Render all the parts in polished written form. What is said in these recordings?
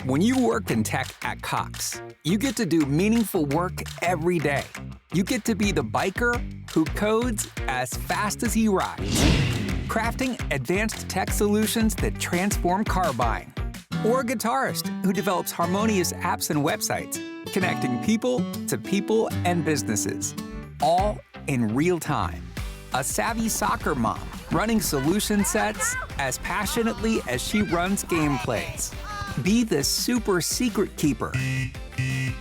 When you work in tech at Cox, you get to do meaningful work every day. You get to be the biker who codes as fast as he rides, crafting advanced tech solutions that transform car buying. Or a guitarist who develops harmonious apps and websites, connecting people to people and businesses, all in real time. A savvy soccer mom running solution sets as passionately as she runs gameplays. Be the super secret keeper,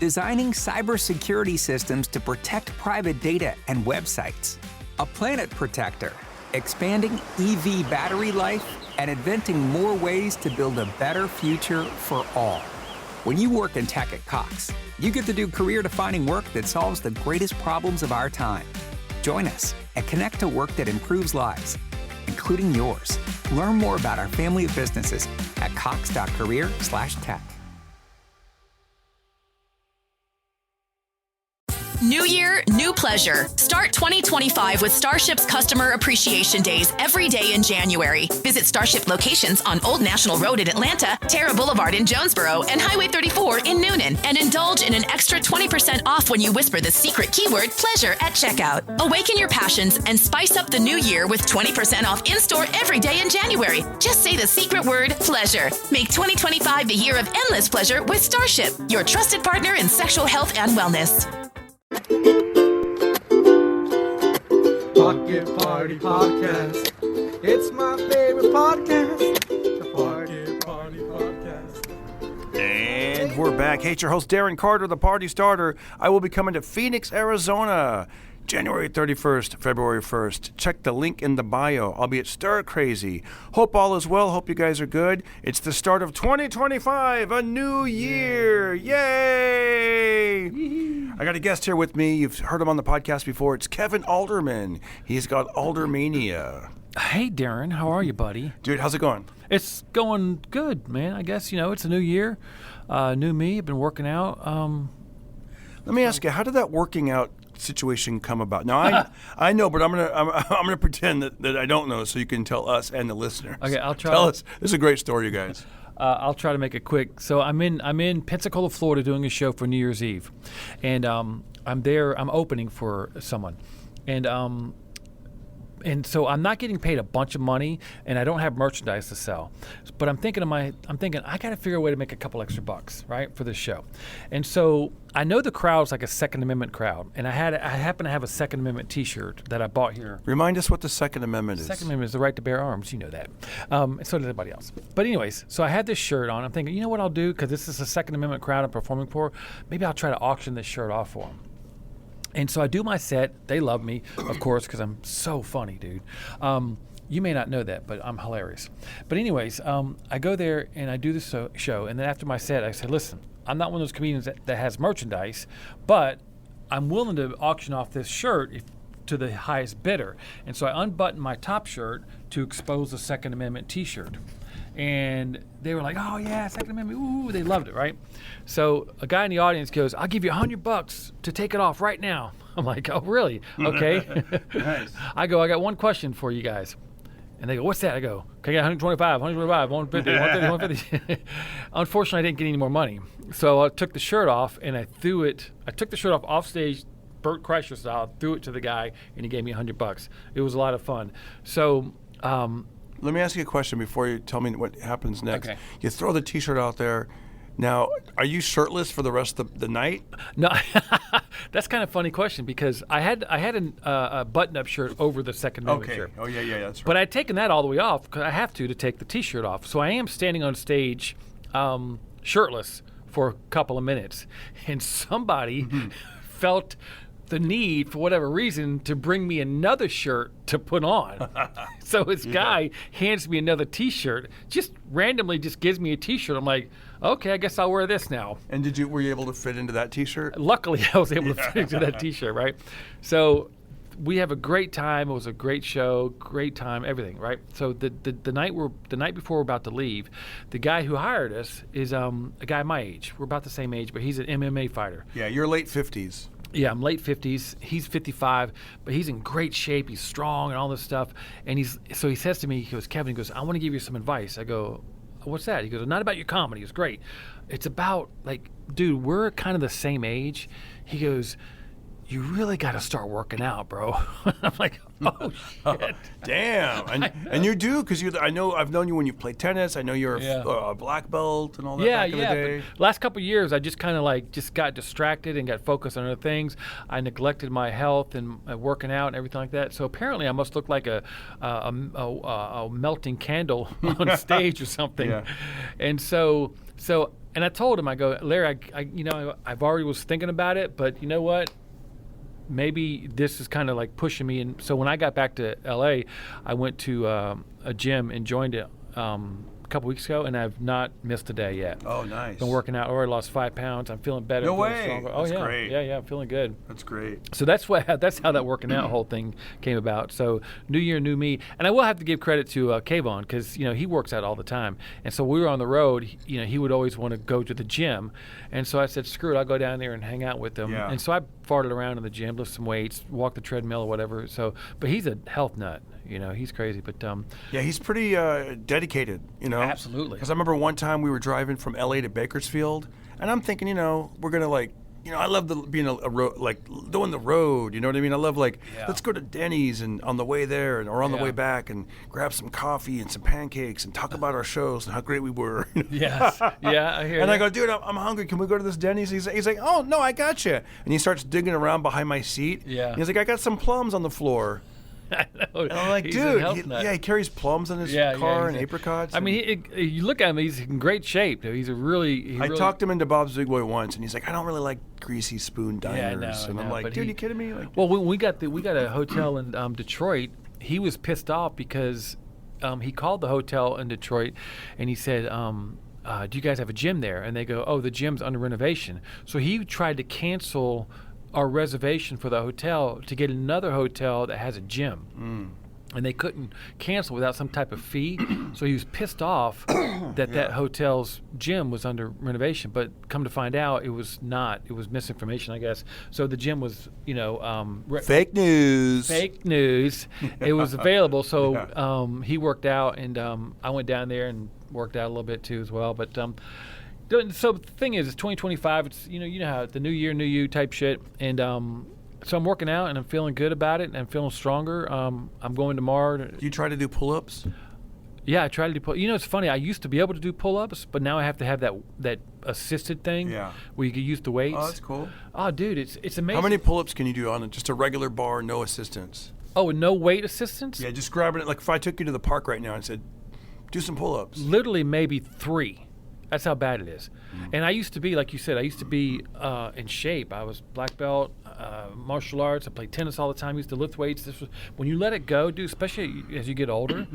designing cybersecurity systems to protect private data and websites. A planet protector, expanding EV battery life and inventing more ways to build a better future for all. When you work in tech at Cox, you get to do career-defining work that solves the greatest problems of our time. Join us and connect to work that improves lives, including yours. Learn more about our family of businesses at cox.career/tech. New year, new pleasure. Start 2025 with Starship's Customer Appreciation Days every day in January. Visit Starship locations on Old National Road in Atlanta, Terra Boulevard in Jonesboro, and Highway 34 in Noonan. And indulge in an extra 20% off when you whisper the secret keyword pleasure at checkout. Awaken your passions and spice up the new year with 20% off in-store every day in January. Just say the secret word pleasure. Make 2025 the year of endless pleasure with Starship, your trusted partner in sexual health and wellness. Pocket Party Podcast. It's my favorite podcast. The Pocket Party Podcast. And we're back. Hey, it's your host, Darren Carter, the party starter. I will be coming to Phoenix, Arizona, January 31st, February 1st. Check the link in the bio. I'll be at Stir Crazy. Hope all is well. Hope you guys are good. It's the start of 2025, a new year. Yay! I got a guest here with me. You've heard him on the podcast before. It's Kevin Alderman. He's got Aldermania. Hey, Darren. How are you, buddy? Dude, how's it going? It's going good, man. I guess, it's a new year. New me. I've been working out. Let me ask you, how did that working out situation come about? Now, I know, but I'm gonna pretend that I don't know, so you can tell us and the listeners. Okay, I'll try. Tell us. This is a great story, you guys. I'll try to make it quick. So I'm in Pensacola, Florida, doing a show for New Year's Eve, and I'm there. I'm opening for someone, and so I'm not getting paid a bunch of money, and I don't have merchandise to sell. But I'm thinking I got to figure a way to make a couple extra bucks, right, for this show. And so I know the crowd's like a Second Amendment crowd, and I happen to have a Second Amendment T-shirt that I bought here. Remind us what the Second Amendment is. Second Amendment is the right to bear arms. You know that. And so does everybody else. But anyways, so I had this shirt on. I'm thinking, you know what I'll do, because this is a Second Amendment crowd I'm performing for. Maybe I'll try to auction this shirt off for them. And so I do my set. They love me, of course, because I'm so funny, dude. You may not know that, but I'm hilarious. But anyways, I go there and I do this show. And then after my set, I say, listen, I'm not one of those comedians that has merchandise, but I'm willing to auction off this shirt to the highest bidder. And so I unbuttoned my top shirt to expose the Second Amendment T-shirt. And they were like, oh, yeah, Second Amendment. Ooh, they loved it, right? So a guy in the audience goes, I'll give you $100 to take it off right now. I'm like, oh, really? Okay. Nice. I got one question for you guys. And they go, what's that? I go, can I get 125, 150, 150, 150? Unfortunately, I didn't get any more money. So I took the shirt off and I took the shirt off stage, Bert Kreischer style, threw it to the guy, and he gave me $100. It was a lot of fun. So, let me ask you a question before you tell me what happens next. Okay. You throw the T-shirt out there. Now, are you shirtless for the rest of the night? No, that's kind of a funny question because I had a button-up shirt over the Second Amendment shirt. Oh, yeah, that's right. But I'd taken that all the way off because I have to take the T-shirt off. So I am standing on stage shirtless for a couple of minutes. And somebody felt the need, for whatever reason, to bring me another shirt to put on. So this guy hands me another T-shirt, just randomly just gives me a T-shirt. I'm like, okay, I guess I'll wear this now. And were you able to fit into that T-shirt? Luckily, I was able to fit into that T-shirt, right? So we have a great time. It was a great show, great time, everything, right? So the night before we're about to leave, the guy who hired us is a guy my age. We're about the same age, but he's an MMA fighter. Yeah, you're late 50s. Yeah, I'm late 50s. He's 55, but he's in great shape. He's strong and all this stuff. And so he says to me, he goes, Kevin, I want to give you some advice. I go, what's that? He goes, not about your comedy. It's great. It's about, like, dude, we're kind of the same age. He goes, you really got to start working out, bro. I'm like, oh, shit. Damn. And you do, because I know I've known you when you played tennis. I know you're a black belt and all that back in the day. But last couple of years, I just kind of just got distracted and got focused on other things. I neglected my health and working out and everything like that. So apparently I must look like a melting candle on stage or something. Yeah. And so and I told him, I go, Larry, I've already was thinking about it, but you know what? Maybe this is kind of like pushing me. And so when I got back to LA, I went to a gym and joined it a couple weeks ago, and I've not missed a day yet. Oh, nice. Been working out. Already lost 5 pounds. I'm feeling better. No feeling way. Stronger. That's yeah. great. Yeah, I'm feeling good. That's great. So that's how that working out whole thing came about. So new year, new me. And I will have to give credit to Kayvon, because he works out all the time. And so we were on the road. He would always want to go to the gym, and so I said, screw it, I'll go down there and hang out with him. Yeah. And so I farted around in the gym, lift some weights, walk the treadmill or whatever. So, but he's a health nut. He's crazy. But yeah, he's pretty dedicated. Absolutely. Because I remember one time we were driving from LA to Bakersfield, and I'm thinking, we're gonna I love being doing the road. You know what I mean? I love let's go to Denny's and on the way there or on the way back and grab some coffee and some pancakes and talk about our shows and how great we were. Yes. Yeah, I hear. And that. I go, dude, I'm hungry. Can we go to this Denny's? He's like, oh no, I got you. And he starts digging around behind my seat. Yeah. And he's like, I got some plums on the floor. I know. And I'm like, He's dude, a health nut. he carries plums in his car and apricots. I mean, you look at him; he's in great shape. He's I talked him into Bob's Big Boy once, and he's like, I don't really like greasy spoon diners. Yeah, and I'm like, dude, you kidding me? Well, when we got a hotel in Detroit, he was pissed off because he called the hotel in Detroit, and he said, do you guys have a gym there? And they go, oh, the gym's under renovation. So he tried to cancel our reservation for the hotel to get another hotel that has a gym. And they couldn't cancel without some type of fee. So he was pissed off that hotel's gym was under renovation. But come to find out, it was not. It was misinformation, I guess. So the gym was, fake news. Fake news. It was available. So he worked out, and I went down there and worked out a little bit too as well. But so the thing is, it's 2025. It's you know how the new year, new you type shit, and so I'm working out and I'm feeling good about it and I'm feeling stronger. I'm going tomorrow. Do you try to do pull-ups? Yeah, I try to do pull. It's funny. I used to be able to do pull-ups, but now I have to have that assisted thing. Yeah. Where you can use the weights. Oh, that's cool. Oh, dude, it's amazing. How many pull-ups can you do on just a regular bar, no assistance? Oh, and no weight assistance? Yeah, just grabbing it. Like if I took you to the park right now and said, do some pull-ups. Literally maybe 3. That's how bad it is. And I used to be, like you said, in shape. I was black belt, martial arts. I played tennis all the time. I used to lift weights. When you let it go, dude, especially as you get older.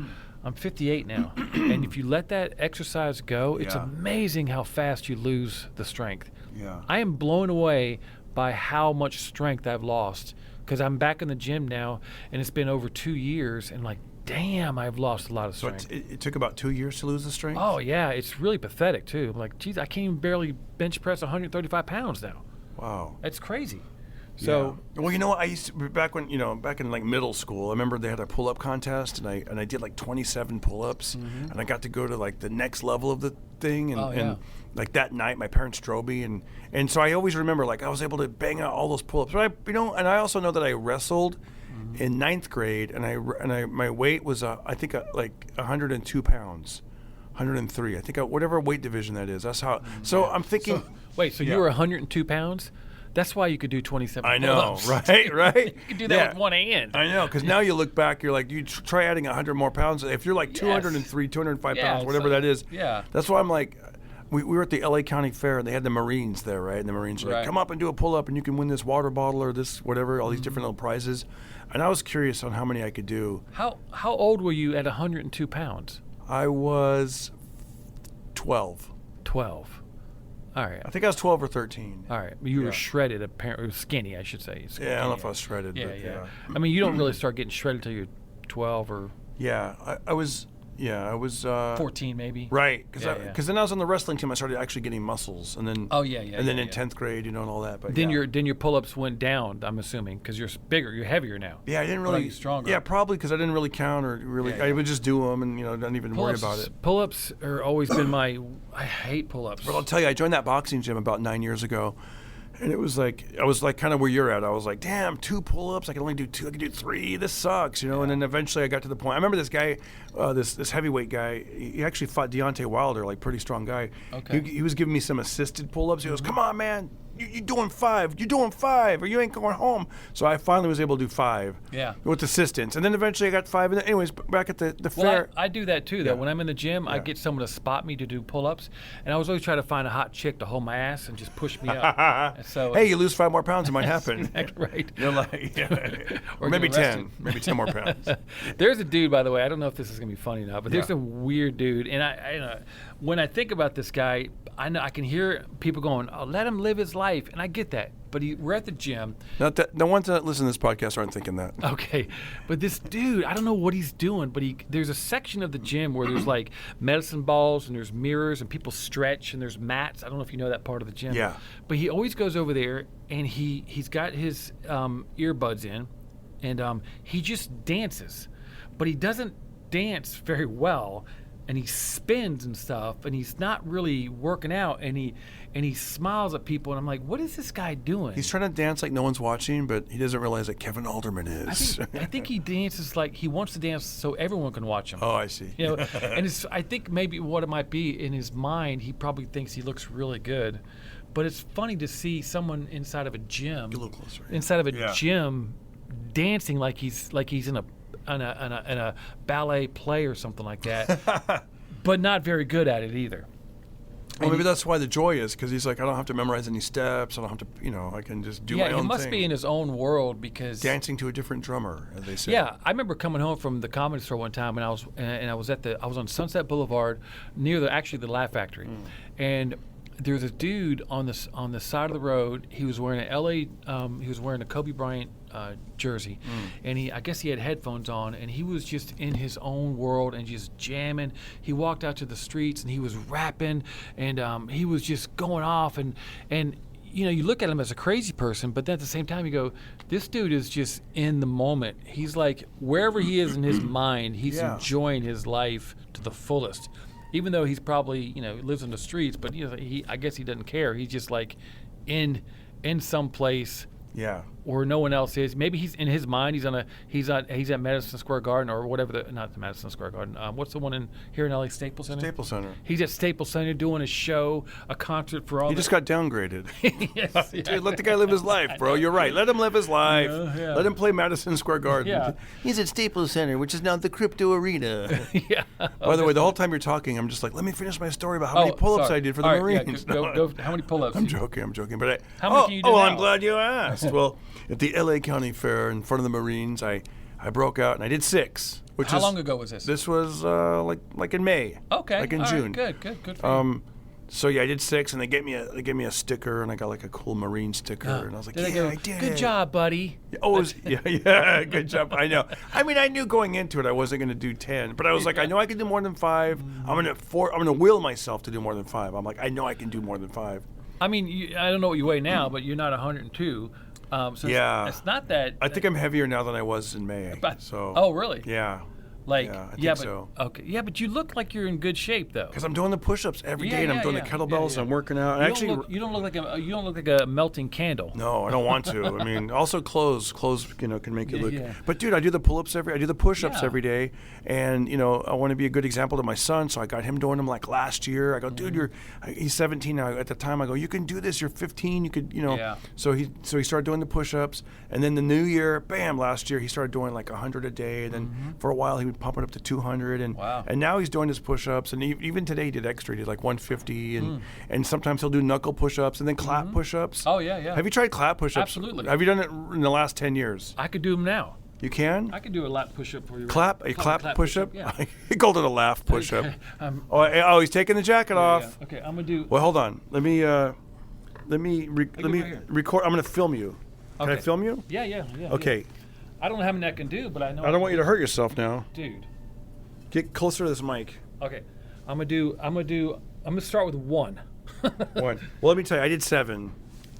I'm 58 now. And if you let that exercise go, it's amazing how fast you lose the strength. Yeah. I am blown away by how much strength I've lost because I'm back in the gym now, and it's been over 2 years, and damn, I've lost a lot of strength. So it took about 2 years to lose the strength? Oh, yeah. It's really pathetic, too. I'm like, geez, I can't even barely bench press 135 pounds now. Wow. That's crazy. So, well, you know what? I used to back in middle school. I remember they had a pull-up contest, and I did 27 pull-ups, and I got to go to the next level of the thing, and that night my parents drove me, and so I always remember I was able to bang out all those pull-ups. But and I also know that I wrestled in 9th grade, and my weight was I think 102 pounds, 103. I think whatever weight division that is. That's how. So I'm thinking. So you were 102 pounds. That's why you could do 27 I know, pull-ups. right? You could do that with one hand. I know, because now you look back, you're like, you try adding 100 more pounds. If you're 203, 205 pounds, whatever that is. Yeah. That's why I'm like, we were at the LA County Fair, and they had the Marines there, right? And the Marines were like, come up and do a pull-up, and you can win this water bottle or this whatever, all these different little prizes. And I was curious on how many I could do. How old were you at 102 pounds? I was 12. 12. All right. I think I was 12 or 13. All right. You were shredded, apparently. Skinny, I should say. Skinny. Yeah, I don't know if I was shredded. Yeah. I mean, you don't really start getting shredded until you're 12 or... Yeah, I was Yeah, I was 14 maybe. right, because Yeah. then I was on the wrestling team. I started actually getting muscles, and then and then in 10th grade, and all that. But then your pull-ups went down. I'm assuming because you're bigger, you're heavier now. Yeah, I didn't What, really are you stronger? Yeah, probably because I didn't really count or really. I would just do them, and not even worry about it. Pull-ups are always been my. I hate pull-ups. But I'll tell you, I joined that boxing gym about 9 years ago. And I was like kind of where you're at. I was like, damn, 2 pull-ups. I can only do 2. I can do 3. This sucks, And then eventually I got to the point. I remember this guy, this heavyweight guy. He actually fought Deontay Wilder, like pretty strong guy. Okay. He was giving me some assisted pull-ups. He goes, come on, man. You're doing 5. You're doing 5, or you ain't going home. So I finally was able to do 5. Yeah. With assistance, and then eventually I got 5. And then, anyways, back at the fair. I do that too. Though when I'm in the gym, I get someone to spot me to do pull-ups, and I was always trying to find a hot chick to hold my ass and just push me up. And so hey, you lose 5 more pounds, it might happen. right. You're like, or Or maybe get arrested. 10, maybe 10 more pounds. There's a dude, by the way. I don't know if this is gonna be funny or not, but there's a weird dude, and I when I think about this guy, I know I can hear people going, "Oh, let him live his life," and I get that. But we're at the gym. Not that the ones that listen to this podcast aren't thinking that. Okay, but this dude, I don't know what he's doing, but there's a section of the gym where there's like medicine balls and there's mirrors and people stretch and there's mats. I don't know if you know that part of the gym. Yeah. But he always goes over there and he's got his earbuds in, and he just dances, but he doesn't dance very well. And he spins and stuff, and he's not really working out, and he smiles at people, and I'm like, what is this guy doing? He's trying to dance like no one's watching, but he doesn't realize that Kevin Alderman is. I think he dances like he wants to dance so everyone can watch him. Oh, I see. And I think maybe what it might be in his mind, he probably thinks he looks really good, but it's funny to see someone inside of a gym, Get a little closer. inside of a gym, dancing like he's in a ballet play or something like that, but not very good at it either. Well, maybe that's why the joy is, because he's like, I don't have to memorize any steps. I don't have to, I can just do my own thing. Yeah, he must be in his own world because dancing to a different drummer, as they say. Yeah, I remember coming home from the Comedy Store one time, and I was on Sunset Boulevard near the Laugh Factory, and there's a dude on the side of the road. He was wearing he was wearing a Kobe Bryant jersey, and I guess he had headphones on, and he was just in his own world and just jamming. He walked out to the streets and he was rapping, and he was just going off, and you look at him as a crazy person, but then at the same time you go, this dude is just in the moment. He's like, wherever he is in his mind, he's enjoying his life to the fullest. Even though he's probably, lives in the streets, but I guess he doesn't care. He's just like in some place where no one else is. Maybe he's in his mind. He's at Madison Square Garden or whatever. Not the Madison Square Garden. What's the one here in LA? Staples Center. Staples Center. He's at Staples Center doing a show, a concert for all. He just got downgraded. Yes, Dude, let the guy live his life, bro. You're right. Let him live his life. Yeah. Let him play Madison Square Garden. Yeah. He's at Staples Center, which is now the Crypto Arena. Yeah. By the way, the whole time you're talking, I'm just like, let me finish my story about how many pull-ups I did for the All right, Marines. Go, how many pull-ups? I'm joking. But How many can you do well, now? I'm glad you asked. Well, at the LA County Fair in front of the Marines, I broke out and I did 6. How long ago was this? This was like in May. Okay. Like in all June. Right, good for you. So yeah, I did 6, and they gave me a sticker, and I got like a cool Marine sticker, and I was like, I did Good it. job, buddy. Oh, yeah, good job. I know. I mean, I knew going into it I wasn't going to do 10, but I was like, I know I can do more than 5. I'm gonna will myself to do more than 5. I'm like, I know I can do more than 5. I mean, I don't know what you weigh now, but you're not 102. So Yeah. it's not that. I think I'm heavier now than I was in May. Oh, really? Yeah. Like, Yeah, I think so. Okay, yeah, but you look like you're in good shape though. Because I'm doing the push-ups every day, and I'm doing the kettlebells. I'm working out. You don't look like a melting candle. No, I don't want to. I mean, also clothes can make you look. Yeah. But dude, I do the push-ups every day, and I want to be a good example to my son. So I got him doing them like last year. I go, dude, he's 17 now. At the time, I go, you can do this. You're 15. You could, Yeah. So he started doing the push-ups, and then the new year, bam, last year he started doing like 100 a day. And then for a while he would pump it up to 200, and now he's doing his push-ups. And even today he did extra. He did like 150, and sometimes he'll do knuckle push-ups and then clap push-ups. Oh yeah. Have you tried clap push-ups? Absolutely. Have you done it in the last 10 years? I could do them now. You can? I could do a lap push-up for you. Clap push-up? Yeah. He called it a laugh push-up. He's taking the jacket off. Yeah. Okay, I'm gonna do. Well, hold on. Let me here. record. I'm gonna film you. Can I film you? Yeah. Okay. I don't know how many I can do, but I know. I don't want you to hurt yourself now. Dude. Get closer to this mic. Okay, I'm gonna start with 1. 1. Well, let me tell you, I did 7.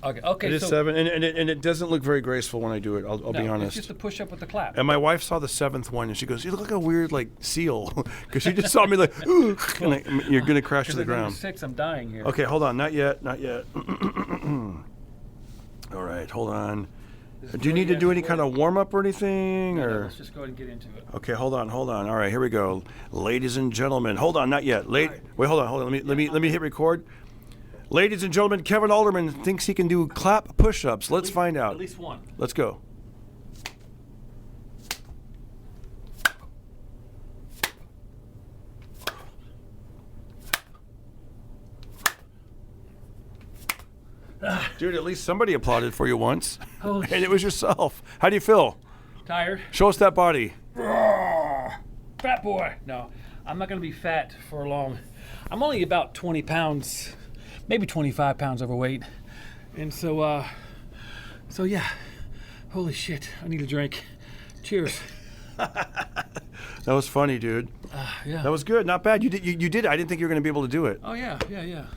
Okay. I did 7, and it doesn't look very graceful when I do it. I'll be honest. It's just a push up with the clap. And my wife saw the 7th one, and she goes, "You look like a weird like seal," because she just saw me like, "Ooh," and you're gonna crash to the ground. 6, I'm dying here. Okay, hold on, not yet. All right, hold on. Do you need to do any kind of warm up or anything, No, or? let's just go ahead and get into it. Okay, hold on. All right, here we go, ladies and gentlemen. Hold on, not yet. Wait, hold on. Let me hit record. Ladies and gentlemen, Kevin Alderman thinks he can do clap push-ups. Let's find out. At least 1. Let's go. Dude, at least somebody applauded for you once. Holy And it was yourself. How do you feel? Tired? Show us that body. Fat boy. No, I'm not going to be fat for long. I'm only about 20 pounds, maybe 25 pounds overweight. And so yeah. Holy shit. I need a drink. Cheers. That was funny, dude. Yeah. That was good. Not bad. You did. I didn't think you were going to be able to do it. Oh, yeah.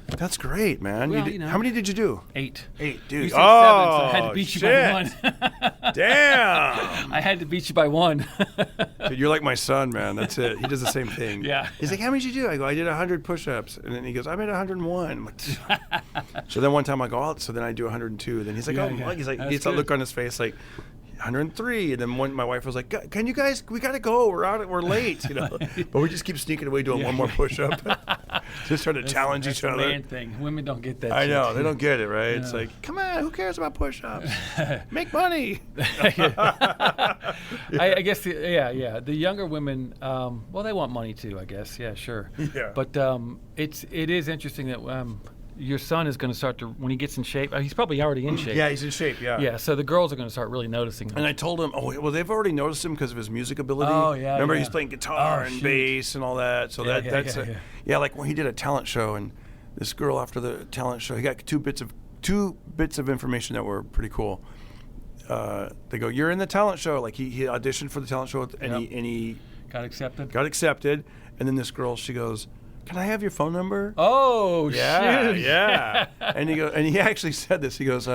That's great, man. Well, How many did you do? 8. 8, dude. You said 7, so I had to beat you by 1. Damn. I had to beat you by 1. Dude, you're like my son, man. That's it. He does the same thing. Yeah. He's like, how many did you do? I go, I did 100 push-ups. And then he goes, I made 101. I'm like, so then one time I go, oh, so then I do 102. Then he's like, he's like, That's he gets that good. look on his face like, 103, and then my wife was like, "Can you guys? We gotta go. We're late, you know." But we just keep sneaking away doing one more push-up, just trying to challenge each That's other. a man thing. Women don't get that. I shit. know they don't get it, right? It's Yeah. like, come on, who cares about push-ups? Make money. I guess, the younger women, well, they want money too, I guess. Yeah, sure. Yeah. But it is interesting that your son is going to start to, when he gets in shape, he's probably already in shape. Yeah, he's in shape. Yeah. Yeah, so the girls are going to start really noticing him. And I told him, they've already noticed him because of his music ability. Oh, yeah, Remember, yeah. he's playing guitar Oh, and shoot. bass and all that. So that's like when he did a talent show, and this girl after the talent show, he got two bits of information that were pretty cool. They go, "You're in the talent show." Like he auditioned for the talent show, and he got accepted. got accepted. And then this girl, she goes, "Can I have your phone number?" Oh, Yeah, shoot. yeah. And he actually said this. He goes,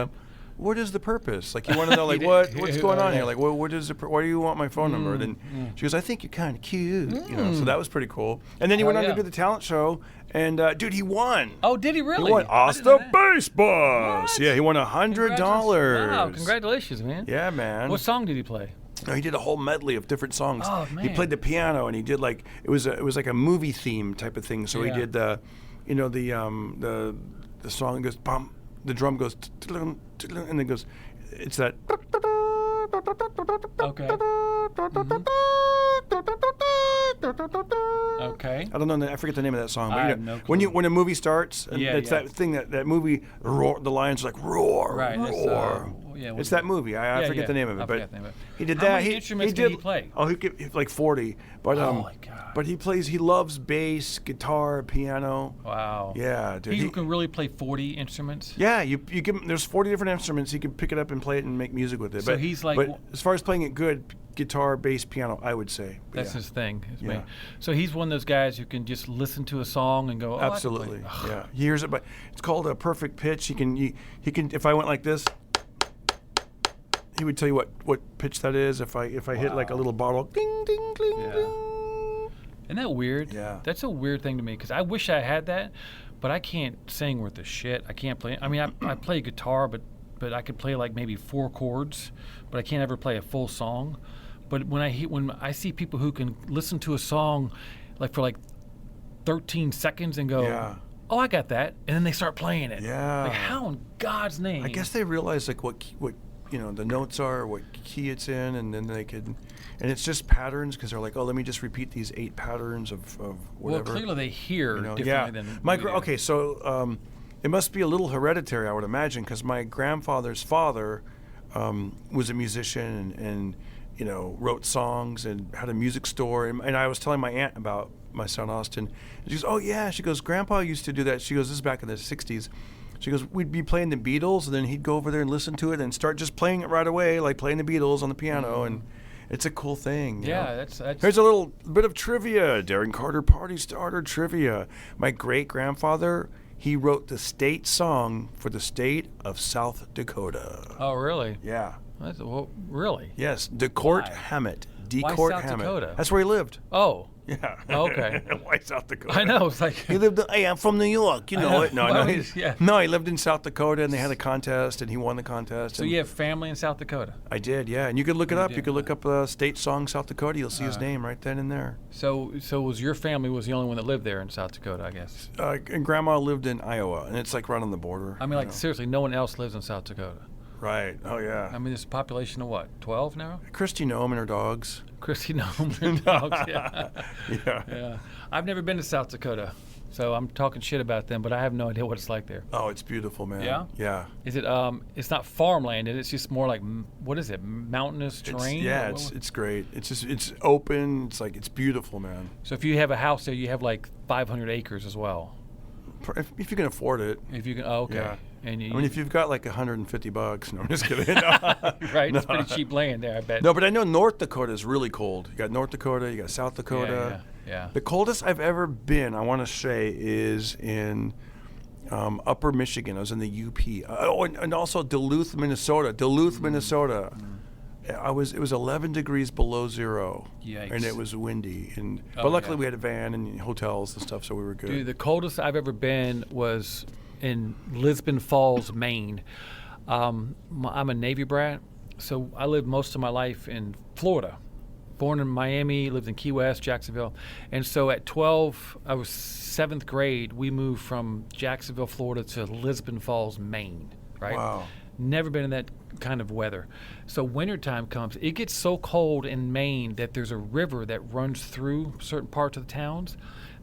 "What is the purpose? Like, you want to know, like, what's going on here? Like, why do you want my phone number?" Then she goes, "I think you're kind of cute, you know." So that was pretty cool. And then he went on to do the talent show, and dude, he won. Oh, did he really? He won. I Oz didn't the know that. Bass Boss. What? Yeah, he won $100. Wow, congratulations, man. Yeah, man. What song did he play? No, he did a whole medley of different songs. Oh, He man. played the piano, and he did like it was like a movie theme type of thing. So Yeah. he did the song goes bum, the drum goes and it goes, it's that. Okay. Okay. I don't know. I forget the name of that song. But I you have know, no clue. when a movie starts, and Yeah, it's yeah. that thing that movie roar. The lions are like roar, Right, that's, roar. yeah, It's that movie. I Yeah, forget yeah. the name of it, I but forget the name of it. he did How that. many instruments did he play? Oh, he like 40. But Oh, my God. But he loves bass, guitar, piano. Wow. Yeah, dude. He can really play 40 instruments? Yeah, you give him. There's 40 different instruments. He can pick it up and play it and make music with it. So but he's like- But as far as playing it good, guitar, bass, piano, I would say. But That's yeah. his thing. His Yeah. main. So he's one of those guys who can just listen to a song and go, oh, I can play Absolutely. it. Yeah. He hears it, but it's called a perfect pitch. He can. If I went like this, he would tell you what pitch that is. If I hit like a little bottle, ding ding ding Yeah. ding. Isn't that weird? Yeah. That's a weird thing to me because I wish I had that, but I can't sing worth a shit. I can't play. I mean, I play guitar, but I could play like maybe 4 chords, but I can't ever play a full song. But when I see people who can listen to a song like for like 13 seconds and go, Yeah. oh, I got that, and then they start playing it. Yeah. Like, how in God's name? I guess they realize like what the notes are, what key it's in, and then they could, and it's just patterns because they're like, oh, let me just repeat these 8 patterns of whatever. Well, clearly they hear differently yeah. than My we do. okay, so it must be a little hereditary, I would imagine, because my grandfather's father was a musician and wrote songs and had a music store. And I was telling my aunt about my son Austin. And she goes, "Oh yeah," she goes, "Grandpa used to do that." She goes, "This is back in the '60s." She goes, "We'd be playing the Beatles, and then he'd go over there and listen to it and start just playing it right away, like playing the Beatles on the piano." And It's a cool thing. Yeah, that's. Here's a little bit of trivia. Darren Carter Party Starter trivia. My great-grandfather, he wrote the state song for the state of South Dakota. Oh, really? Yeah. Really? Yes, DeCourt Why? Hammett. Why DeCourt South Hammett. Dakota? That's where he lived. Oh. Yeah. Okay. Why South Dakota? I know. It's like. He lived. Hey, I'm from New York. You know it. No, Yeah. No, he lived in South Dakota, and they had a contest, and he won the contest. So you have family in South Dakota? I did, yeah. And you could look it up. You did. could look up state song South Dakota. You'll see his name right then and there. So was your family was the only one that lived there in South Dakota, I guess? And Grandma lived in Iowa, and it's like right on the border. I mean, like seriously, no one else lives in South Dakota. Right. Oh yeah. I mean, there's a population of what, 12 now? Christy Nome and her dogs. Christy Nome and dogs. Yeah. Yeah. Yeah. I've never been to South Dakota, so I'm talking shit about them, but I have no idea what it's like there. Oh, it's beautiful, man. Yeah? Yeah. Is it? It's not farmland. It's just more like what is it? Mountainous terrain? It's great. It's open. It's beautiful, man. So if you have a house there, you have like 500 acres as well. If you can afford it. If you can, oh, okay. Yeah. And I mean, if you've got like $150, no, I'm just kidding. right, No. it's pretty cheap land there, I bet. No, but I know North Dakota is really cold. You got North Dakota, you got South Dakota. Yeah. The coldest I've ever been, I want to say, is in Upper Michigan. I was in the UP. And also Duluth, Minnesota. Minnesota. It was 11 degrees below zero. Yikes. And it was windy. But luckily we had a van and hotels and stuff, so we were good. Dude, the coldest I've ever been was in Lisbon Falls, Maine. I'm a Navy brat, so I lived most of my life in Florida. Born in Miami, lived in Key West, Jacksonville. And so at 12, I was 7th grade, we moved from Jacksonville, Florida to Lisbon Falls, Maine, right? Wow. Never been in that kind of weather. So wintertime comes, it gets so cold in Maine that there's a river that runs through certain parts of the towns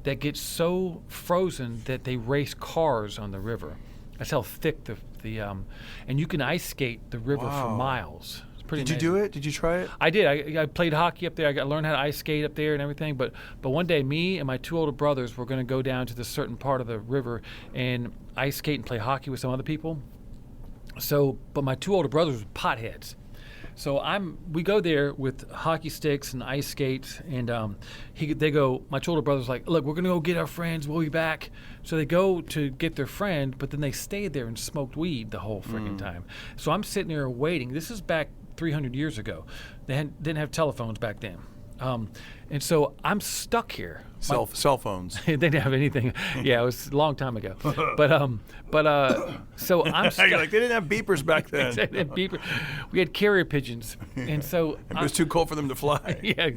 that gets so frozen that they race cars on the river. That's how thick and you can ice skate the river for miles. It's pretty Did you do it? Did you try it? I did. I played hockey up there. I learned how to ice skate up there and everything. But one day, me and my 2 older brothers were going to go down to this certain part of the river and ice skate and play hockey with some other people. But my 2 older brothers were potheads. So we go there with hockey sticks and ice skates, and they go. My 2 older brothers like, look, we're gonna go get our friends. We'll be back. So they go to get their friend, but then they stayed there and smoked weed the whole freaking time. So I'm sitting there waiting. This is back 300 years ago. They didn't have telephones back then. And so I'm stuck here. Cell phones. They didn't have anything. Yeah, it was a long time ago. So I'm stuck. Like, they didn't have beepers back then. They didn't have beeper. We had carrier pigeons, and so It was too cold for them to fly. yeah,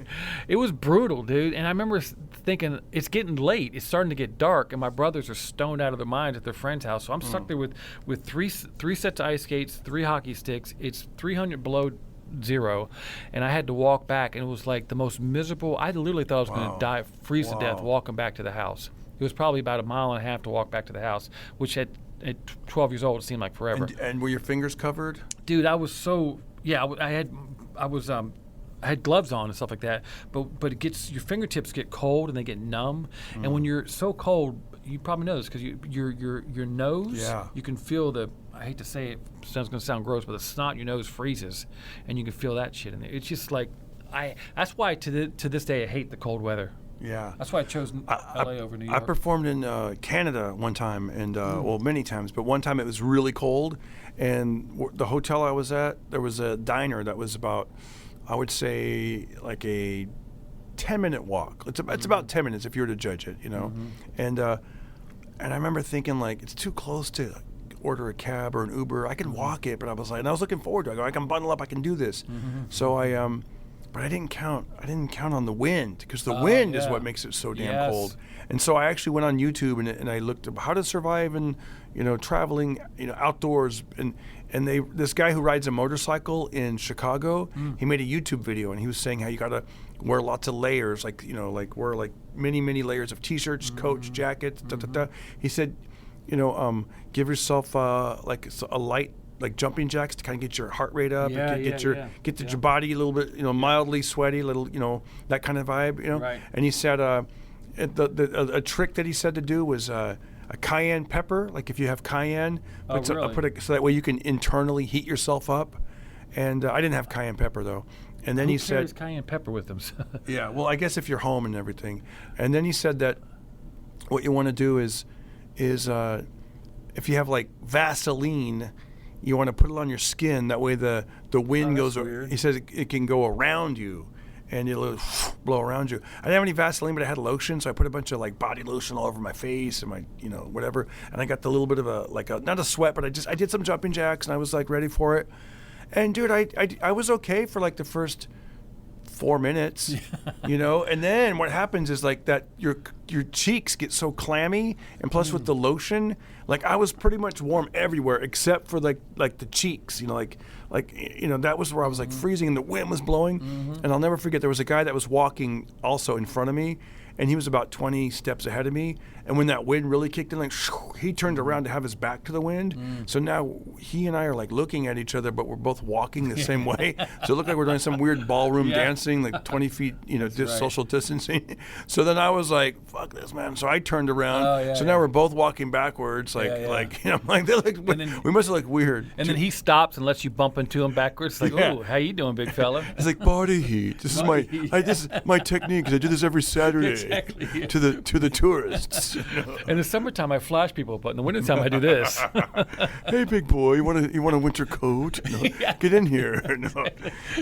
it was brutal, dude. And I remember thinking, it's getting late. It's starting to get dark, and my brothers are stoned out of their minds at their friend's house. So I'm stuck there with three sets of ice skates, 3 hockey sticks. It's 300 below zero, and I had to walk back, and it was like the most miserable. I literally thought I was going to die, freeze to death walking back to the house. It was probably about 1.5 miles to walk back to the house, which at 12 years old it seemed like forever. And were your fingers covered? Dude, I was so I had gloves on and stuff like that, but it gets, your fingertips get cold and they get numb, and when you're so cold, you probably know this because your nose, you can feel I hate to say it, it's going to sound gross, but the snot in your nose freezes, and you can feel that shit in there. It's just like that's why to this day I hate the cold weather. Yeah. That's why I chose LA over New York. I performed in Canada one time, and well, many times, but one time it was really cold, and the hotel I was at, there was a diner that was about, I would say, like a 10-minute walk. It's about 10 minutes if you were to judge it, you know. And I remember thinking, like, it's too close to order a cab or an Uber. I can walk it, but I was like, and I was looking forward to it. I can bundle up, I can do this. So but I didn't count on the wind, because the wind is what makes it so damn cold. And so I actually went on YouTube and I looked up how to survive in, traveling, outdoors. And this guy who rides a motorcycle in Chicago, he made a YouTube video, and he was saying how you gotta wear lots of layers, like wear like many layers of t-shirts, coats, jackets. He said, give yourself like a light, like jumping jacks to kind of get your heart rate up, get your body a little bit, mildly sweaty, little, that kind of vibe, Right. And he said a trick that he said to do was a cayenne pepper, like if you have cayenne, really? so that way you can internally heat yourself up. And I didn't have cayenne pepper though. And then Who he said, carries cayenne pepper with them? yeah, well, I guess if you're home and everything. And then he said that what you want to do is if you have like Vaseline, you want to put it on your skin. That way the wind goes. weird. He says it can go around you, and it'll blow around you. I didn't have any Vaseline, but I had lotion, so I put a bunch of like body lotion all over my face and my whatever. And I got the little bit of a not a sweat, but I did some jumping jacks, and I was like ready for it. And dude, I was okay for like the first 4 minutes, and then what happens is like that your cheeks get so clammy, and plus with the lotion, like I was pretty much warm everywhere except for like the cheeks, that was where I was like freezing and the wind was blowing. And I'll never forget, there was a guy that was walking also in front of me, and he was about 20 steps ahead of me. And when that wind really kicked in, like he turned around to have his back to the wind. So now he and I are like looking at each other, but we're both walking the same way. So it looked like we're doing some weird ballroom dancing, like 20 feet, social distancing. So then I was like, "Fuck this, man!" So I turned around. Now we're both walking backwards, we must have looked weird. And then he stops and lets you bump into him backwards. Like, "Ooh, how you doing, big fella?" It's like body heat. This is my technique, because I do this every Saturday to the tourists. In the summertime, I flash people, but in the wintertime, I do this. Hey, big boy, you want a winter coat? No, get in here.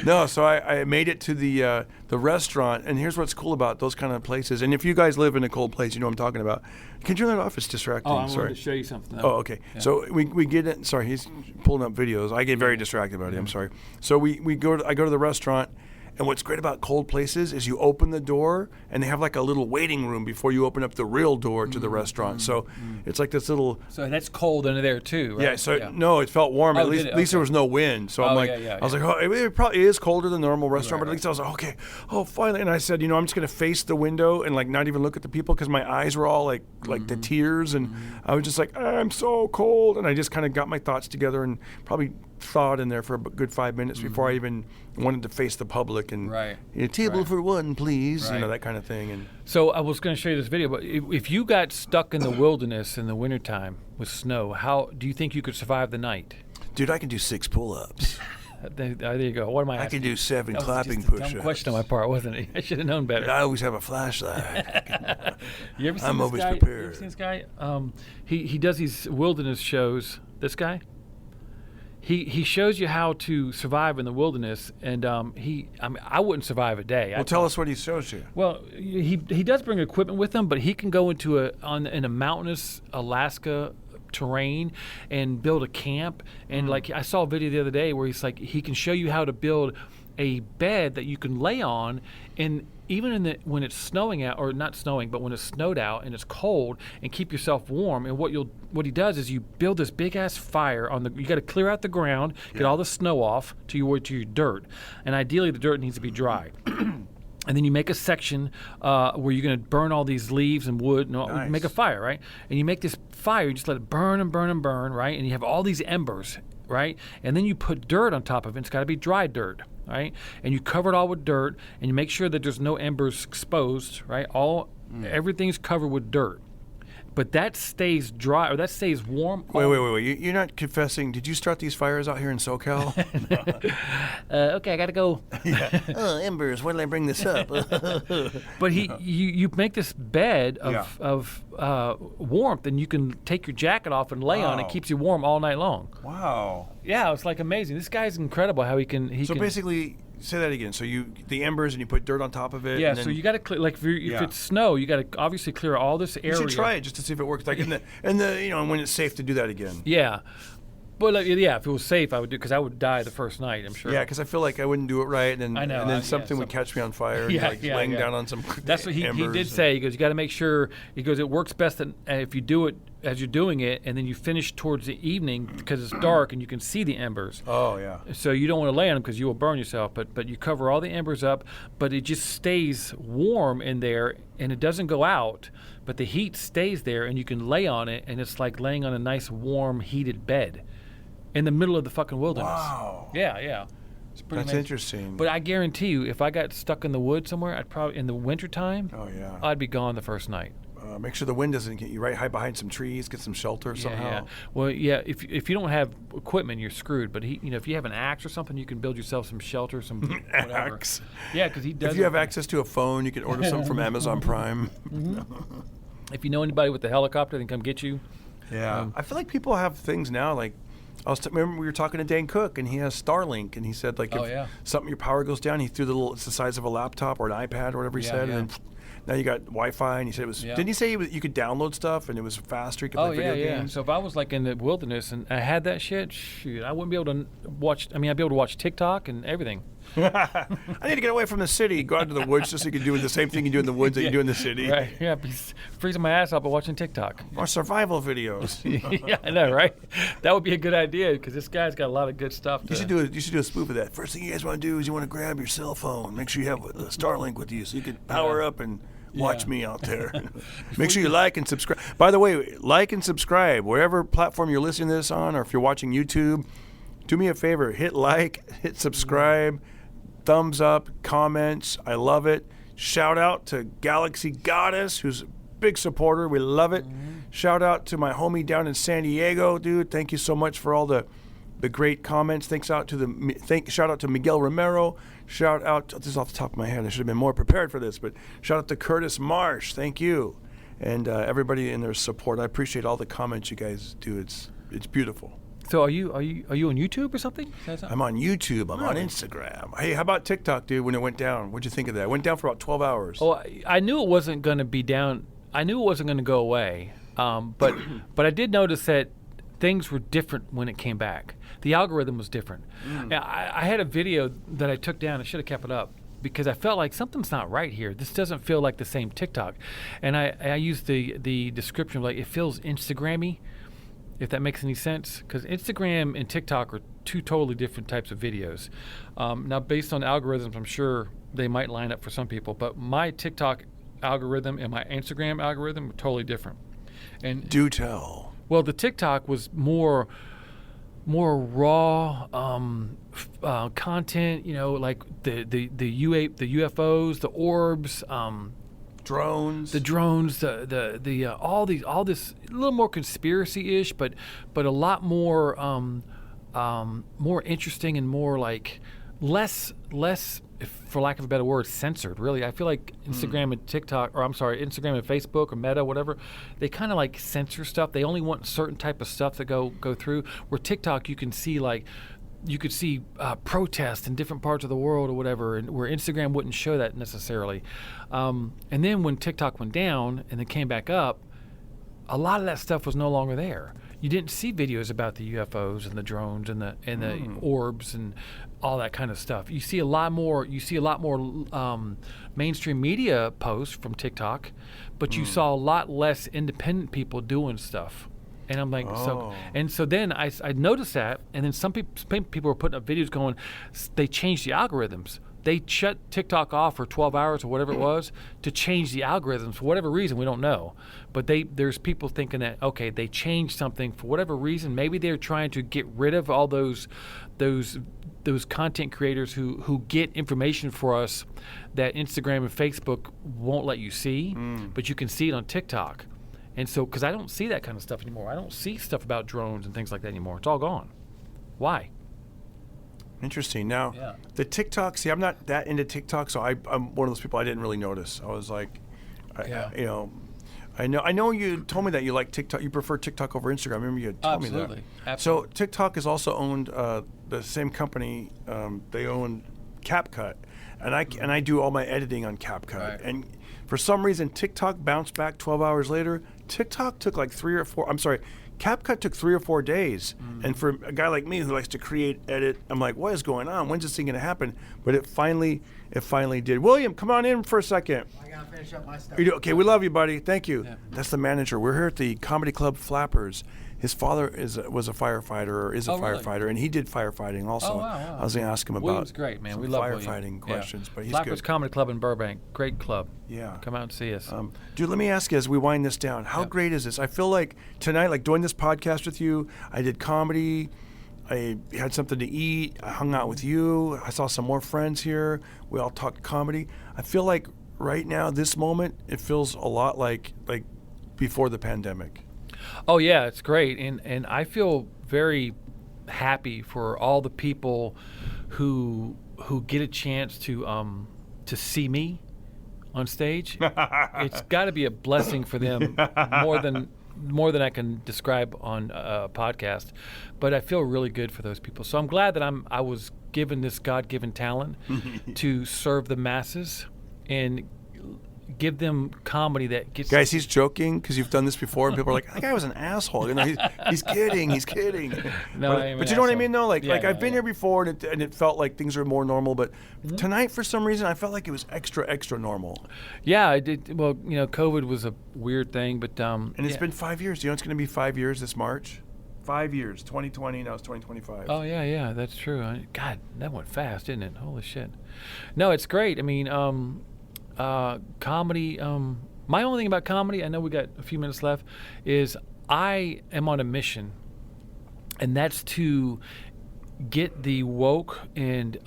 No. So I made it to the restaurant, and here's what's cool about those kind of places. And if you guys live in a cold place, you know what I'm talking about. Can you turn that off? It's distracting. Oh, I Sorry. wanted to show you something. Oh, okay. Yeah. So we get it. Sorry, he's pulling up videos. I get very distracted about it. I'm sorry. So I go to the restaurant. And what's great about cold places is you open the door, and they have like a little waiting room before you open up the real door to the restaurant. So it's like this little. So that's cold under there too, right? Yeah. So no, it felt warm. At least there was no wind. So I'm like, I was like, oh, it probably is colder than the normal restaurant, but at least I was like, okay, oh, finally. And I said, I'm just gonna face the window and like not even look at the people, because my eyes were all like the tears, and I was just like, I'm so cold, and I just kind of got my thoughts together and probably thawed in there for a good 5 minutes before I even wanted to face the public and table for one, please, that kind of thing. And so I was going to show you this video, but if you got stuck in the wilderness in the wintertime with snow, how do you think you could survive the night? Dude, I can do 6 pull-ups. There you go. What am I asking? I can do 7 clapping push-ups. push-ups. Dumb question on my part, wasn't it? I should have known better. I always have a flashlight. You ever seen I'm this always guy? prepared. You ever seen this guy? He does these wilderness shows. This guy. He shows you how to survive in the wilderness, and I wouldn't survive a day. Well, tell us what he shows you. Well, he does bring equipment with him, but he can go into in a mountainous Alaska terrain and build a camp. And like I saw a video the other day where he's like, he can show you how to build a bed that you can lay on, and even when it's snowing out, or not snowing, but when it's snowed out and it's cold, and keep yourself warm. And what he does is you build this big ass fire you got to clear out the ground, get all the snow off to your dirt, and ideally the dirt needs to be dry. And then you make a section where you're going to burn all these leaves and wood, and make a fire, right? And you make this fire, you just let it burn and burn and burn, right? And you have all these embers, right? And then you put dirt on top of it. It's got to be dry dirt, right? And you cover it all with dirt, and you make sure that there's no embers exposed, right? Everything's covered with dirt. But that stays dry, or that stays warm. Wait. You're not confessing. Did you start these fires out here in SoCal? Okay, I got to go. Embers, why did I bring this up? But you make this bed of warmth, and you can take your jacket off and lay on it. It keeps you warm all night long. Wow. Yeah, it's like amazing. This guy's incredible how he can. Basically, say that again. So the embers, and you put dirt on top of it. Yeah. So you got to clear. Like if it's snow, you got to obviously clear all this area. You should try it just to see if it works. Like and when it's safe to do that again. Yeah. But if it was safe, I would do, because I would die the first night, I'm sure. Yeah, because I feel like I wouldn't do it right, and then something would catch me on fire. Laying down on some. That's what he did say. He goes, you got to make sure. He goes, it works best if you do it as you're doing it, and then you finish towards the evening because it's dark and you can see the embers. Oh yeah. So you don't want to lay on them because you will burn yourself. But you cover all the embers up, but it just stays warm in there, and it doesn't go out. But the heat stays there, and you can lay on it, and it's like laying on a nice warm heated bed in the middle of the fucking wilderness. Wow. Yeah. It's pretty amazing. Interesting. But I guarantee you, if I got stuck in the woods somewhere, I'd probably, in the wintertime, oh yeah, I'd be gone the first night. Make sure the wind doesn't get you. Right, hide behind some trees, get some shelter somehow. Yeah. Well, yeah. If you don't have equipment, you're screwed. But if you have an axe or something, you can build yourself some shelter, some whatever. Axe. Yeah, because he does. If you have access to a phone, you can order some from Amazon Prime. If you know anybody with the helicopter, then come get you. Yeah. I feel like people have things now like. Remember we were talking to Dan Cook, and he has Starlink, and he said like if something your power goes down, he threw it's the size of a laptop or an iPad or whatever he said, and then now you got Wi-Fi, and he said it was. Didn't he say you could download stuff and it was faster? You could play video games. So if I was like in the wilderness and I had that shit, shoot, I wouldn't be able to watch. I mean, I'd be able to watch TikTok and everything. I need to get away from the city, go out to the woods, just so you can do the same thing you do in the woods that you do in the city. Right? Yeah, be freezing my ass off by watching TikTok or survival videos. Yeah, I know, right? That would be a good idea because this guy's got a lot of good stuff. You should do a spoof of that. First thing you guys want to do is you want to grab your cell phone. Make sure you have a Starlink with you so you can power up and watch me out there. Make sure you like and subscribe. By the way, like and subscribe wherever platform you're listening to this on, or if you're watching YouTube. Do me a favor, hit like, hit subscribe. Thumbs up, comments. I love it. Shout out to Galaxy Goddess, who's a big supporter. We love it. Shout out to my homie down in San Diego, dude. Thank you so much for all the great comments. Shout out to Miguel Romero. Shout out. This is off the top of my head. I should have been more prepared for this, but shout out to Curtis Marsh. Thank you, and everybody in their support. I appreciate all the comments you guys do. It's beautiful. So are you on YouTube or something? I'm on YouTube. I'm on Instagram. Hey, how about TikTok, dude? When it went down, what'd you think of that? It went down for about 12 hours. Oh, I knew it wasn't going to be down. I knew it wasn't going to go away. But I did notice that things were different when it came back. The algorithm was different. I had a video that I took down. I should have kept it up because I felt like something's not right here. This doesn't feel like the same TikTok. And I used the description like it feels Instagram-y. If that makes any sense, because Instagram and TikTok are two totally different types of videos. Now, based on algorithms, I'm sure they might line up for some people, but my TikTok algorithm and my Instagram algorithm are totally different. And do tell. Well, the TikTok was more raw content. Like the UFOs, the orbs. Drones, all this a little more conspiracy-ish, but a lot more more interesting and more like less, for lack of a better word, censored. Really, I feel like Instagram and TikTok, Instagram and Facebook or Meta, whatever, they kind of like censor stuff. They only want certain type of stuff to go through. Where TikTok, you can see protests in different parts of the world or whatever, and where Instagram wouldn't show that necessarily. And then when TikTok went down and then came back up, a lot of that stuff was no longer there. You didn't see videos about the UFOs and the drones and the orbs and all that kind of stuff. You see a lot more. Mainstream media posts from TikTok, but you saw a lot less independent people doing stuff. And I'm like, so then I noticed that, and then some people were putting up videos going, they changed the algorithms. They shut TikTok off for 12 hours or whatever it was to change the algorithms for whatever reason, we don't know. But there's people thinking that, okay, they changed something for whatever reason. Maybe they're trying to get rid of all those content creators who get information for us that Instagram and Facebook won't let you see, but you can see it on TikTok. And so, because I don't see that kind of stuff anymore. I don't see stuff about drones and things like that anymore. It's all gone. Why? Interesting. Now, the TikTok, see, I'm not that into TikTok, so I'm one of those people I didn't really notice. I was like, I know you told me that you like TikTok. You prefer TikTok over Instagram. I remember you had told me that. Absolutely. So TikTok is also owned, the same company, they own CapCut. And I do all my editing on CapCut. Right. And for some reason, TikTok bounced back 12 hours later. TikTok took like CapCut took 3 or 4 days. And for a guy like me who likes to create, edit, I'm like, what is going on? When's this thing going to happen? But it finally did. William, come on in for a second. I got to finish up my stuff. Okay, we love you, buddy. Thank you. Yeah. That's the manager. We're here at the Comedy Club Flappers. His father was a firefighter, or is a firefighter, really? And he did firefighting also. Oh, wow. I was going to ask him about William's great, man. We love firefighting questions, but he's Flappers good. Comedy Club in Burbank. Great club. Yeah. Come out and see us. Dude, let me ask you as we wind this down, how great is this? I feel like tonight, like doing this podcast with you, I did comedy, I had something to eat, I hung out with you, I saw some more friends here, we all talked comedy. I feel like right now, this moment, it feels a lot like before the pandemic. Oh yeah, it's great, and I feel very happy for all the people who get a chance to see me on stage. It's got to be a blessing for them more than I can describe on a podcast. But I feel really good for those people. So I'm glad that I was given this God-given talent to serve the masses and give them comedy that gets. Guys, he's joking because you've done this before, and people are like, "That guy was an asshole." You know, he's kidding. He's kidding. No, but you know what I mean, though. Like, Yeah, I've been here before, and it felt like things are more normal. But tonight, for some reason, I felt like it was extra normal. Yeah, I did. Well, COVID was a weird thing, but And it's been 5 years. Do you know it's going to be 5 years this March? 5 years. 2020. Now it's 2025. Oh yeah, that's true. God, that went fast, didn't it? Holy shit. No, it's great. I mean, comedy. My only thing about comedy, I know we got a few minutes left, is I am on a mission, and that's to get the woke and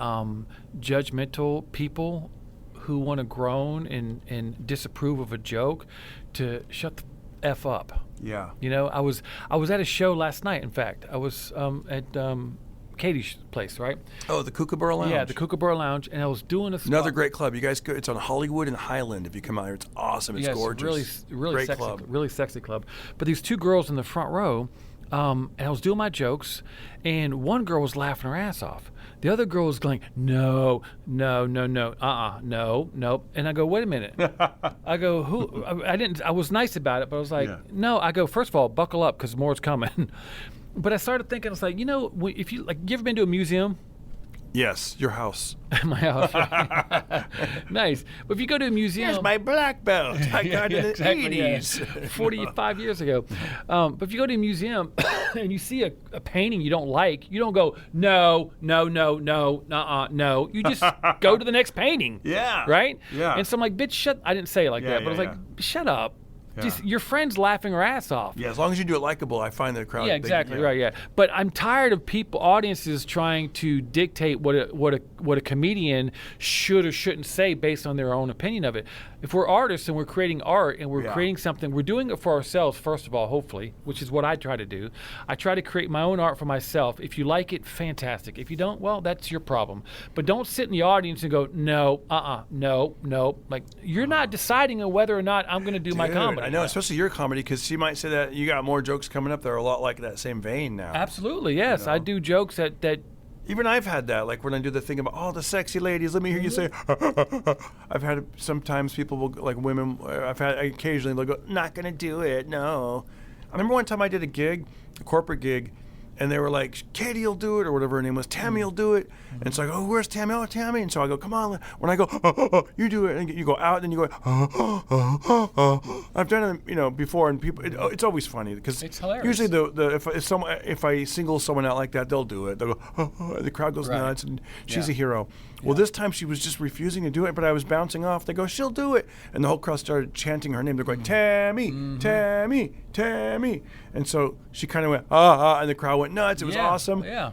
judgmental people who want to groan and disapprove of a joke to shut the F up. Yeah. I was at a show last night. In fact, I was at Katie's place, right? Oh, the Kookaburra Lounge. Yeah, the Kookaburra Lounge, and I was doing a spot. Another great club. You guys go. It's on Hollywood and Highland. If you come out here, it's awesome. It's gorgeous. Really great sexy club. Really sexy club. But these two girls in the front row, and I was doing my jokes, and one girl was laughing her ass off. The other girl was going, no, no, nope. And I go, wait a minute. I go, who? I was nice about it, but I was like, no. I go, first of all, buckle up because more's coming. But I started thinking, it's like, if you ever been to a museum? Yes, your house. My house. Right? Nice. But if you go to a museum, Here's my black belt. I got it in the exactly, 80s. 45 years ago. But if you go to a museum and you see a painting you don't like, you don't go, no. You just go to the next painting. Yeah. Right? Yeah. And so I'm like, bitch, shut. I didn't say it like that, but I was like, shut up. Yeah. Just your friend's laughing her ass off. Yeah, as long as you do it likable, I find the crowd. Yeah, exactly. Right. Yeah. But I'm tired of audiences trying to dictate what a comedian should or shouldn't say based on their own opinion of it. If we're artists and we're creating art and we're creating something, we're doing it for ourselves first of all, hopefully, which is what I try to do. I try to create my own art for myself. If you like it, fantastic. If you don't, well, that's your problem. But don't sit in the audience and go, no. Like you're not deciding on whether or not I'm going to do my comedy. I know, especially your comedy, because she might say that you got more jokes coming up that are a lot like that same vein now. Absolutely, yes. I do jokes that even I've had that, like when I do the thing about, the sexy ladies, let me hear you say, I've had sometimes people will, like women, occasionally they'll go, not going to do it, no. I remember one time I did a corporate gig, and they were like, Katie will do it, or whatever her name was, Tammy will do it. And it's like, oh, where's Tammy? Oh, Tammy. And so I go, come on. When I go, you do it. And you go out, and you go, I've done it, before, and people, it's always funny because it's hilarious. Usually if I single someone out like that, they'll do it. They'll go, the crowd goes nuts, and she's a hero. Well, this time she was just refusing to do it, but I was bouncing off. They go, she'll do it. And the whole crowd started chanting her name. They're going, Tammy, Tammy, Tammy. And so she kind of went, and the crowd went nuts. It was awesome. Yeah.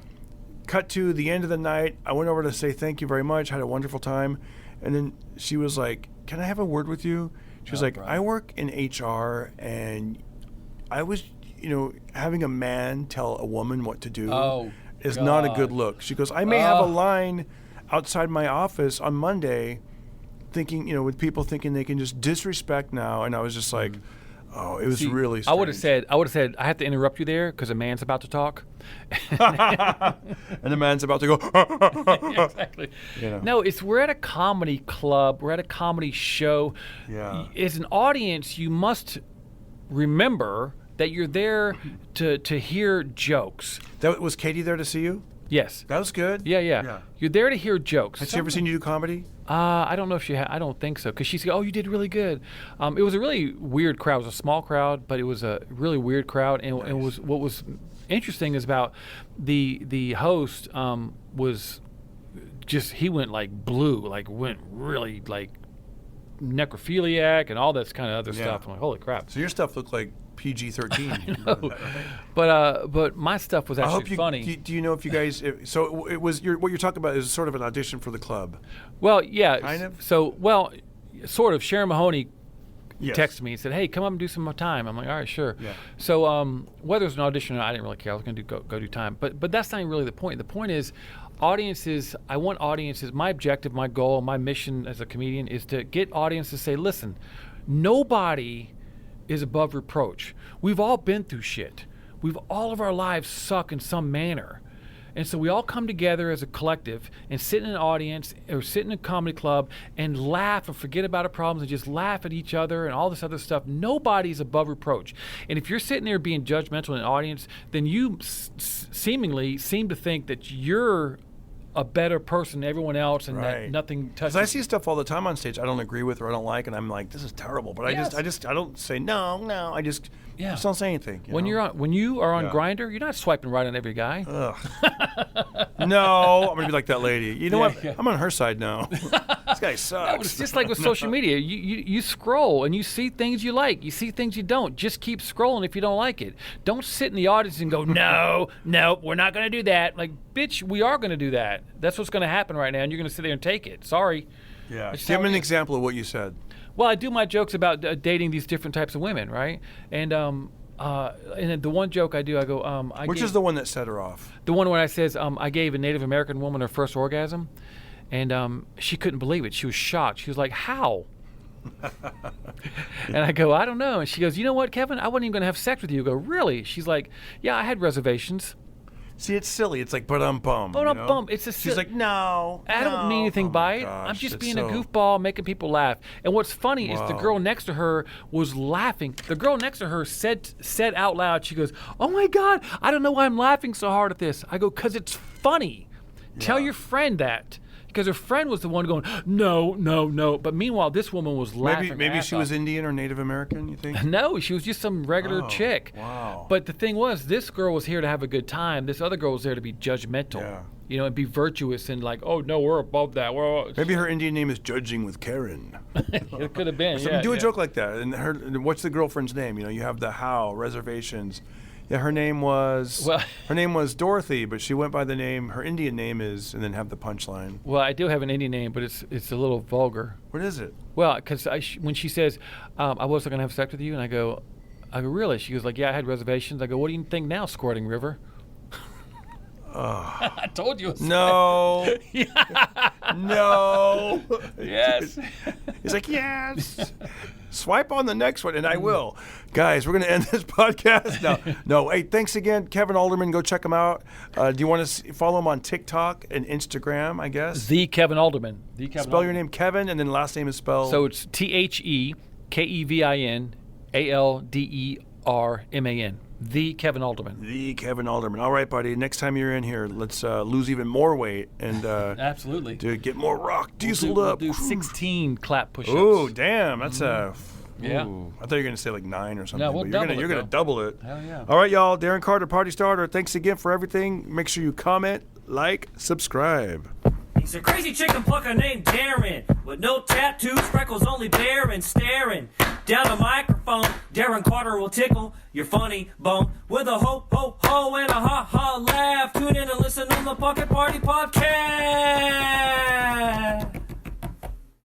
Cut to the end of the night. I went over to say thank you very much. Had a wonderful time. And then she was like, can I have a word with you? She was like, bro. I work in HR, and I was, having a man tell a woman what to do is not a good look. She goes, I may have a line outside my office on Monday thinking, with people thinking they can just disrespect now. And I was just like, it was really strange. I would have said, I have to interrupt you there because a man's about to talk. And the man's about to go. Exactly. No, we're at a comedy club. We're at a comedy show. Yeah. As an audience, you must remember that you're there to hear jokes. Was Katie there to see you? Yes. That was good. Yeah. You're there to hear jokes. Has she ever seen you do comedy? I don't know if she had. I don't think so. Because she said, you did really good. It was a really weird crowd. It was a small crowd, but it was a really weird crowd. And it was what was interesting is about the host was just, he went like blue, went really like necrophiliac and all this kind of other stuff. I'm like, holy crap. So your stuff looked like PG-13. But my stuff was actually funny. Do you know if you guys? So it was what you're talking about is sort of an audition for the club. Well, yeah. Kind of. So sort of, Sharon Mahoney Yes. texted me and said, "Hey, come up and do some more time." I'm like, "All right, sure." Yeah. So whether it's an audition or not, I didn't really care. I was going to go do time. But that's not even really the point. The point is, audiences. I want audiences. My objective, my goal, my mission as a comedian is to get audiences to say, "Listen, nobody is above reproach. We've all been through shit. All of our lives suck in some manner." And so we all come together as a collective and sit in an audience or sit in a comedy club and laugh and forget about our problems and just laugh at each other and all this other stuff. Nobody's above reproach. And if you're sitting there being judgmental in an audience, then you seemingly seem to think that you're a better person than everyone else and that nothing touches. Because I see stuff all the time on stage I don't agree with or I don't like, and I'm like, this is terrible. But Yes. I don't say no. I just don't say anything. When you are on Grindr, you're not swiping right on every guy. No, I'm gonna be like that lady. You know what? Yeah. I'm on her side now. This guy sucks. No, it's just like with social media. You scroll and you see things you like. You see things you don't. Just keep scrolling if you don't like it. Don't sit in the audience and go, no, we're not going to do that. Like, bitch, we are going to do that. That's what's going to happen right now, and you're going to sit there and take it. Sorry. Yeah. Give me an example of what you said. Well, I do my jokes about dating these different types of women, right? And then the one joke I do, I go, Which is the one that set her off? The one where I says, I gave a Native American woman her first orgasm, and she couldn't believe it. She was shocked. She was like, how? And I go, I don't know. And she goes, you know what, Kevin? I wasn't even going to have sex with you. I go, really? She's like, yeah, I had reservations. See, it's silly. It's like, but I'm bummed. But I'm bummed. It's a She's like, no. I don't mean anything by it. Gosh, I'm just it's being so... a goofball, making people laugh. And what's funny is the girl next to her was laughing. The girl next to her said out loud, she goes, oh my God, I don't know why I'm laughing so hard at this. I go, because it's funny. Yeah. Tell your friend that. Because her friend was the one going, no. But meanwhile, this woman was laughing. Maybe she was Indian or Native American, you think? No, she was just some regular chick. Wow. But the thing was, this girl was here to have a good time. This other girl was there to be judgmental. Yeah. And be virtuous and like, oh, no, we're above that. Maybe her Indian name is Judging with Karen. It could have been, do a joke like that. And what's the girlfriend's name? You have the How, reservations. Yeah, her name was Dorothy, but she went by the name, her Indian name is, and then have the punchline. Well, I do have an Indian name, but it's a little vulgar. What is it? Well, because when she says, I wasn't going to have sex with you, and I go, really? She goes like, yeah, I had reservations. I go, what do you think now, Squirting River? I told you. No. No. Yes. He's like, yes. Swipe on the next one, and I will. Guys, we're going to end this podcast. No. Hey, thanks again, Kevin Alderman. Go check him out. Do you want to follow him on TikTok and Instagram, I guess? The Kevin Alderman. Spell your name Kevin, and then last name is spelled? So it's TheKevinAlderman. The Kevin Alderman. The Kevin Alderman. All right, buddy. Next time you're in here, let's lose even more weight and absolutely to get more rock dieseled up. We'll do 16 clap push-ups. Oh, damn! That's yeah. I thought you were gonna say like 9 or something. No, we'll you're gonna double it. Hell yeah! All right, y'all. Darren Carter, Party Starter. Thanks again for everything. Make sure you comment, like, subscribe. He's a crazy chicken plucker named Darren, with no tattoos, freckles, only barren, staring down a microphone. Darren Carter will tickle your funny bone with a ho ho ho and a ha ha laugh. Tune in and listen on the Pocket Party Podcast.